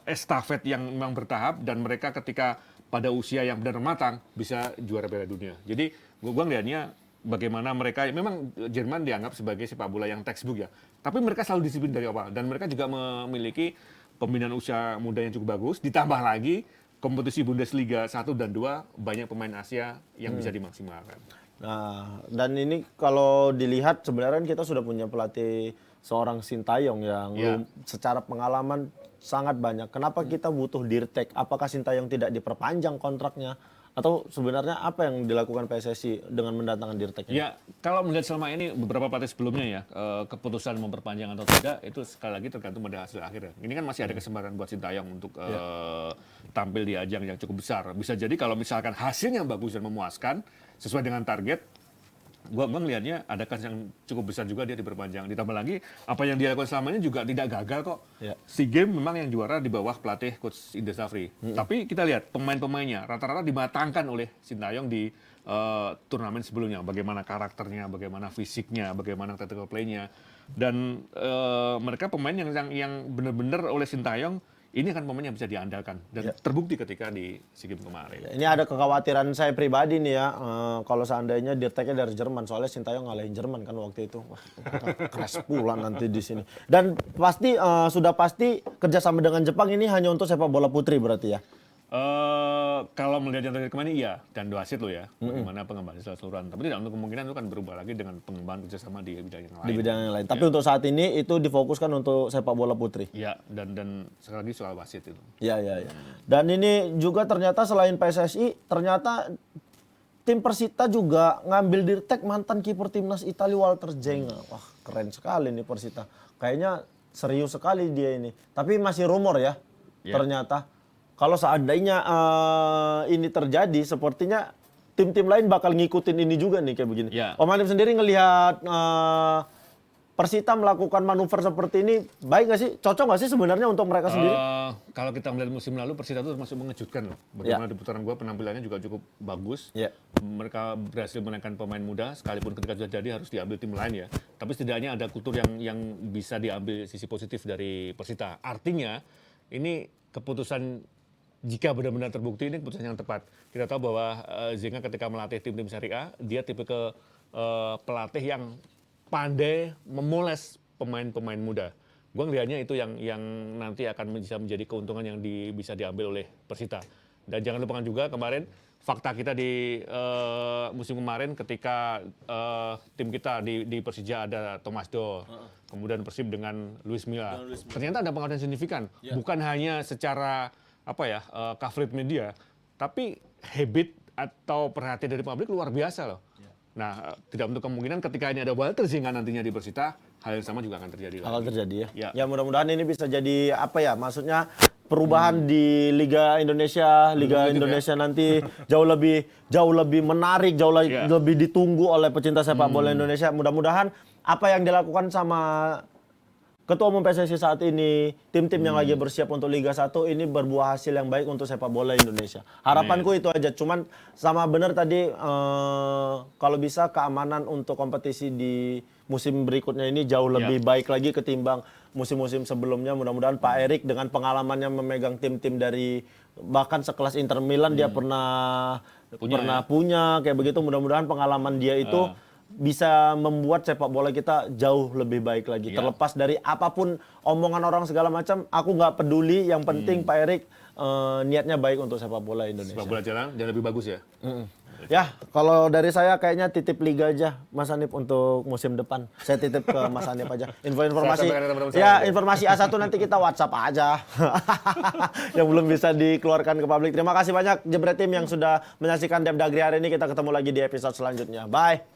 estafet yang memang bertahap dan mereka ketika pada usia yang benar matang bisa juara Piala Dunia. Jadi gua ngelihatnya bagaimana mereka memang Jerman dianggap sebagai sepak bola yang textbook ya. Tapi mereka selalu disiplin dari awal dan mereka juga memiliki pembinaan usia muda yang cukup bagus, ditambah lagi kompetisi Bundesliga 1 dan 2 banyak pemain Asia yang bisa dimaksimalkan. Nah, dan ini kalau dilihat sebenarnya kita sudah punya pelatih seorang Sintayong yang secara pengalaman sangat banyak. Kenapa kita butuh Dirtek? Apakah Sintayong tidak diperpanjang kontraknya? Atau sebenarnya apa yang dilakukan PSSI dengan mendatangkan Dirtek? Ya, kalau melihat selama ini beberapa pelatih sebelumnya ya, keputusan memperpanjang atau tidak itu sekali lagi tergantung pada hasil akhir. Ini kan masih ada kesempatan buat Sintayong untuk tampil di ajang yang cukup besar. Bisa jadi kalau misalkan hasilnya bagus dan memuaskan sesuai dengan target, gua melihatnya ada kans yang cukup besar juga dia diperpanjang. Ditambah lagi apa yang dia lakukan selama ini juga tidak gagal kok. SEA Games memang yang juara di bawah pelatih coach Indra Safri. Tapi kita lihat pemain-pemainnya rata-rata dimatangkan oleh Sintayong di turnamen sebelumnya. Bagaimana karakternya, bagaimana fisiknya, bagaimana tactical play-nya. Dan mereka pemain yang benar-benar oleh Sintayong ini akan pemain yang bisa diandalkan dan terbukti ketika di SEA Games kemarin. Ini ada kekhawatiran saya pribadi nih ya, kalau seandainya Dirteknya dari Jerman, soalnya Sintayong ngalahin Jerman kan waktu itu. Wah, keras pula nanti di sini. Dan pasti sudah pasti kerjasama dengan Jepang ini hanya untuk sepak bola putri berarti ya? Kalau melihat yang terakhir kemarin iya, dan wasit lo ya, bagaimana pengembangan secara keseluruhan. Tapi tidak untuk kemungkinan itu kan berubah lagi dengan pengembangan kerjasama di bidang yang lain. Di bidang yang lain. Tapi untuk saat ini itu difokuskan untuk sepak bola putri. Iya, dan sekali lagi soal wasit itu. Iya. Dan ini juga ternyata selain PSSI, ternyata tim Persita juga ngambil Dirtek mantan kiper timnas Italia Walter Zenga. Wah, keren sekali nih Persita. Kayaknya serius sekali dia ini. Tapi masih rumor ya, ternyata. Kalau seandainya ini terjadi, sepertinya tim-tim lain bakal ngikutin ini juga nih kayak begini. Om Hanif sendiri ngelihat Persita melakukan manuver seperti ini, baik nggak sih? Cocok nggak sih sebenarnya untuk mereka sendiri? Kalau kita melihat musim lalu, Persita itu termasuk mengejutkan loh. Bagaimana di putaran gua penampilannya juga cukup bagus. Mereka berhasil menaikkan pemain muda, sekalipun ketika sudah jadi harus diambil tim lain ya. Tapi setidaknya ada kultur yang bisa diambil sisi positif dari Persita. Artinya, ini keputusan jika benar-benar terbukti ini keputusan yang tepat. Kita tahu bahwa Zenga ketika melatih tim-tim Serie A, dia tipe pelatih yang pandai memoles pemain-pemain muda. Gue ngelihatnya itu yang nanti akan bisa menjadi keuntungan yang bisa diambil oleh Persita. Dan jangan lupakan juga kemarin fakta kita di musim kemarin ketika tim kita di Persija ada Thomas Doll, kemudian Persib dengan Luis Milla. Ternyata ada pengaruh yang signifikan, bukan hanya secara coverage media, tapi habit atau perhatian dari publik luar biasa loh. Nah, tidak untuk kemungkinan ketika ini ada Walter Zinga nantinya di Persita, hal yang sama juga akan terjadi lagi. Akan terjadi ya. Ya. Ya mudah-mudahan ini bisa jadi maksudnya perubahan di Liga Indonesia, Indonesia nanti jauh lebih menarik, lebih ditunggu oleh pecinta sepak bola Indonesia. Mudah-mudahan apa yang dilakukan sama Ketua Umum PSSI saat ini, tim-tim yang lagi bersiap untuk Liga 1 ini berbuah hasil yang baik untuk sepak bola Indonesia. Harapanku itu aja. Cuman sama benar tadi kalau bisa keamanan untuk kompetisi di musim berikutnya ini jauh lebih baik lagi ketimbang musim-musim sebelumnya. Mudah-mudahan Pak Erik dengan pengalamannya memegang tim-tim dari bahkan sekelas Inter Milan dia pernah punya kayak begitu. Mudah-mudahan pengalaman dia itu bisa membuat sepak bola kita jauh lebih baik lagi. Terlepas dari apapun omongan orang segala macam, aku nggak peduli. Yang penting Pak Erik niatnya baik untuk sepak bola Indonesia. Sepak bola jalan lebih bagus ya. Ya, kalau dari saya kayaknya titip liga aja, Mas Hanif untuk musim depan. Saya titip ke Mas Hanif aja. Informasi informasi A1 nanti kita WhatsApp aja. Yang belum bisa dikeluarkan ke publik. Terima kasih banyak Jebret Tim yang sudah menyaksikan Dep Dagri hari ini. Kita ketemu lagi di episode selanjutnya. Bye.